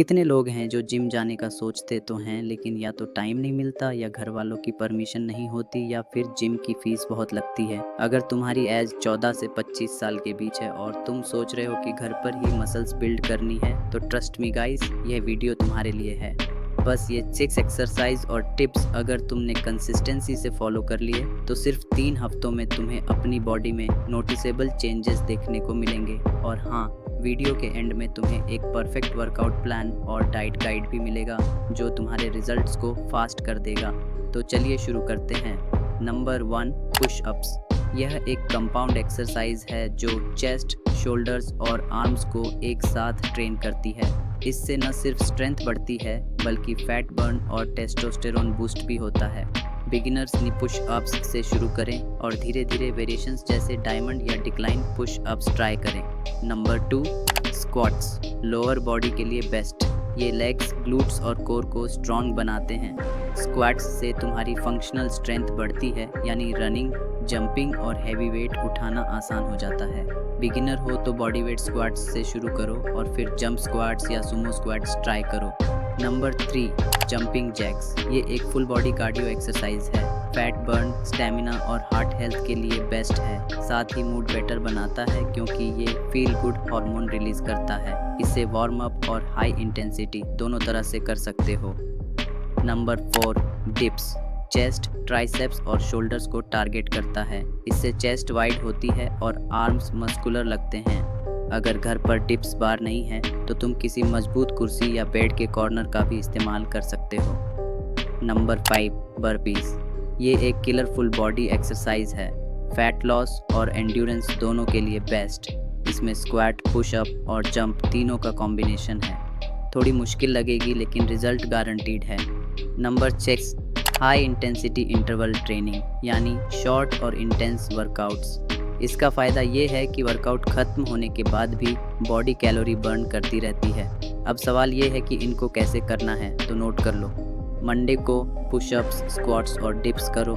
कितने लोग हैं जो जिम जाने का सोचते तो हैं लेकिन या तो टाइम नहीं मिलता या घर वालों की परमिशन नहीं होती या फिर जिम की फीस बहुत लगती है। अगर तुम्हारी एज 14 से 25 साल के बीच है और तुम सोच रहे हो कि घर पर ही मसल्स बिल्ड करनी है तो ट्रस्ट मी गाइस, यह वीडियो तुम्हारे लिए है। बस ये 6 एक्सरसाइज और टिप्स अगर तुमने कंसिस्टेंसी से फॉलो कर लिए तो सिर्फ 3 हफ्तों में तुम्हें अपनी बॉडी में नोटिसेबल चेंजेस देखने को मिलेंगे। और हाँ, वीडियो के एंड में तुम्हें एक परफेक्ट वर्कआउट प्लान और डाइट गाइड भी मिलेगा जो तुम्हारे रिजल्ट्स को फास्ट कर देगा। तो चलिए शुरू करते हैं। Number 1, push ups. यह एक कंपाउंड एक्सरसाइज है जो चेस्ट, शोल्डर्स और आर्म्स को एक साथ ट्रेन करती है। इससे न सिर्फ स्ट्रेंथ बढ़ती है बल्कि फैट बर्न और टेस्टोस्टेरोन बूस्ट भी होता है। बिगिनर्स ने पुश अप्स से शुरू करें और धीरे धीरे वेरिएशंस जैसे डायमंड या डिक्लाइन पुश अप्स ट्राई करें। Number 2, squats. लोअर बॉडी के लिए बेस्ट। ये लेग्स, ग्लूट्स और कोर को स्ट्रॉन्ग बनाते हैं। स्क्वाट्स से तुम्हारी फंक्शनल स्ट्रेंथ बढ़ती है, यानी रनिंग, जंपिंग और हैवी वेट उठाना आसान हो जाता है। बिगिनर हो तो बॉडी वेट स्क्वाट्स से शुरू करो और फिर जंप स्क्वाट्स या सुमो स्क्वाट्स ट्राई करो। Number 3, jumping jacks. ये एक फुल बॉडी कार्डियो एक्सरसाइज है। फैट बर्न, स्टेमिना और हार्ट हेल्थ के लिए बेस्ट है। साथ ही मूड बेटर बनाता है क्योंकि ये फील गुड हार्मोन रिलीज करता है। इसे वार्म अप और हाई इंटेंसिटी दोनों तरह से कर सकते हो। Number 4, dips. चेस्ट, ट्राइसेप्स और शोल्डर्स को टारगेट करता है। इससे चेस्ट वाइड होती है और आर्म्स मस्कुलर लगते हैं। अगर घर पर डिप्स बार नहीं है तो तुम किसी मजबूत कुर्सी या बेड के कॉर्नर का भी इस्तेमाल कर सकते हो। Number 5, burpees. ये एक किलर फुल बॉडी एक्सरसाइज है। फैट लॉस और एंड्योरेंस दोनों के लिए बेस्ट। इसमें स्क्वाट, पुशअप और जंप तीनों का कॉम्बिनेशन है। थोड़ी मुश्किल लगेगी लेकिन रिजल्ट गारंटीड है। Number 6, high intensity interval training, यानी शॉर्ट और इंटेंस वर्कआउट्स। इसका फ़ायदा ये है कि वर्कआउट ख़त्म होने के बाद भी बॉडी कैलोरी बर्न करती रहती है। अब सवाल ये है कि इनको कैसे करना है, तो नोट कर लो। मंडे को पुशअप्स, स्क्वाट्स और डिप्स करो।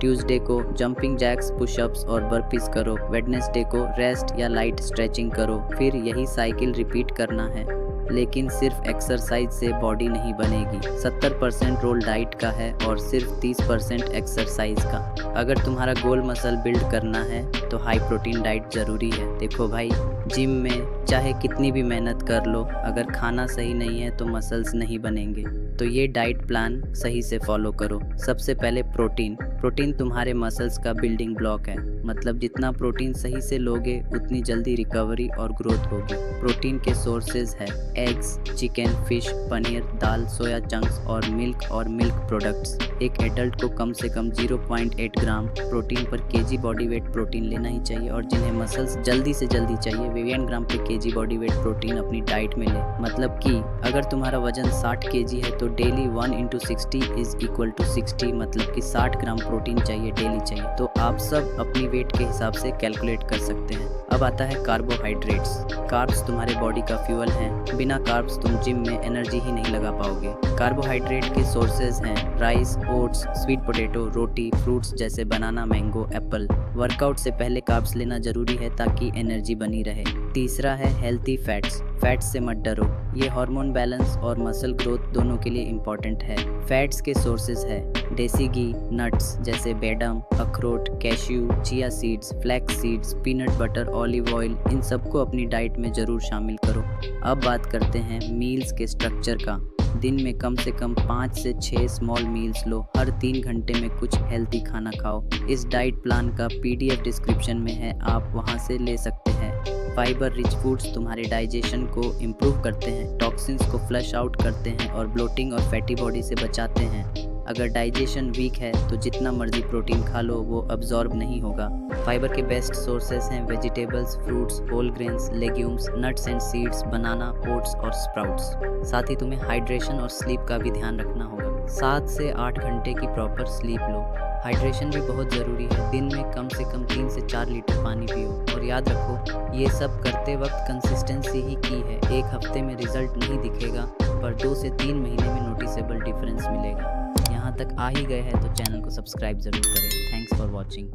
ट्यूसडे को जंपिंग जैक्स, पुशअप्स और बर्पीज करो। वेडनेसडे को रेस्ट या लाइट स्ट्रेचिंग करो। फिर यही साइकिल रिपीट करना है। लेकिन सिर्फ एक्सरसाइज से बॉडी नहीं बनेगी। 70% रोल डाइट का है और सिर्फ 30% एक्सरसाइज का। अगर तुम्हारा गोल मसल बिल्ड करना है तो हाई प्रोटीन डाइट ज़रूरी है। देखो भाई, जिम में चाहे कितनी भी मेहनत कर लो, अगर खाना सही नहीं है तो मसल्स नहीं बनेंगे। तो ये डाइट प्लान सही से फॉलो करो। सबसे पहले प्रोटीन तुम्हारे मसल्स का बिल्डिंग ब्लॉक है। मतलब जितना प्रोटीन सही से लोगे उतनी जल्दी रिकवरी और ग्रोथ होगी। प्रोटीन के सोर्सेज है एग्स, चिकन, फिश, पनीर, दाल, सोया चंक्स और मिल्क प्रोडक्ट्स। एक एडल्ट को कम से कम 0.8 ग्राम प्रोटीन पर केजी बॉडी वेट प्रोटीन लेना ही चाहिए और जिन्हें मसल्स जल्दी से जल्दी चाहिए वे 1 ग्राम पे केजी बॉडी वेट प्रोटीन अपनी डाइट में ले। मतलब कि अगर तुम्हारा वजन 60 केजी है तो डेली 1 × 60 = 60, मतलब कि 60 ग्राम प्रोटीन चाहिए, डेली चाहिए। तो आप सब अपनी वेट के हिसाब से कैलकुलेट कर सकते हैं। अब आता है कार्बोहाइड्रेट्स। कार्ब्स तुम्हारे बॉडी का फ्यूल हैं। बिना कार्ब्स तुम जिम में एनर्जी ही नहीं लगा पाओगे। कार्बोहाइड्रेट के सोर्सेज हैं राइस, ओट्स, स्वीट पोटैटो, रोटी, फ्रूट्स जैसे बनाना, मैंगो, एप्पल। वर्कआउट से पहले कार्ब्स लेना जरूरी है ताकि एनर्जी बनी रहे। तीसरा है हेल्थी फैट्स। फैट्स से मत डरो, ये हार्मोन बैलेंस और मसल ग्रोथ दोनों के लिए इम्पॉर्टेंट है। फैट्स के सोर्सेज है देसी घी, नट्स जैसे बेडम, अखरोट, cashew, chia seeds, flax seeds, peanut butter, olive oil. इन सबको अपनी डाइट में ज़रूर शामिल करो। अब बात करते हैं मील्स के स्ट्रक्चर का। दिन में कम से कम 5 से 6 स्मॉल मील्स लो। हर 3 घंटे में कुछ हेल्दी खाना खाओ। इस डाइट प्लान का PDF डिस्क्रिप्शन में है, आप वहां से ले सकते हैं। फाइबर रिच फूड्स तुम्हारे डाइजेशन को इम्प्रूव करते हैं, टॉक्सिन्स को फ्लश आउट करते हैं और ब्लोटिंग और फैटी बॉडी से बचाते हैं। अगर डाइजेशन वीक है तो जितना मर्जी प्रोटीन खा लो वो अब्जॉर्ब नहीं होगा। फाइबर के बेस्ट सोर्सेस हैं vegetables, fruits, whole grains, legumes, nuts and seeds, banana, oats और स्प्राउट्स। साथ ही तुम्हें हाइड्रेशन और स्लीप का भी ध्यान रखना होगा। 7 से 8 घंटे की प्रॉपर स्लीप लो। हाइड्रेशन भी बहुत ज़रूरी है। दिन में कम से कम 3 से 4 लीटर पानी पियो। और याद रखो, ये सब करते वक्त कंसिस्टेंसी ही की है। एक हफ्ते में रिजल्ट नहीं दिखेगा पर 2 से 3 महीने में नोटिसेबल डिफरेंस मिलेगा। यहाँ तक आ ही गए हैं तो चैनल को सब्सक्राइब ज़रूर करें। Thanks for watching.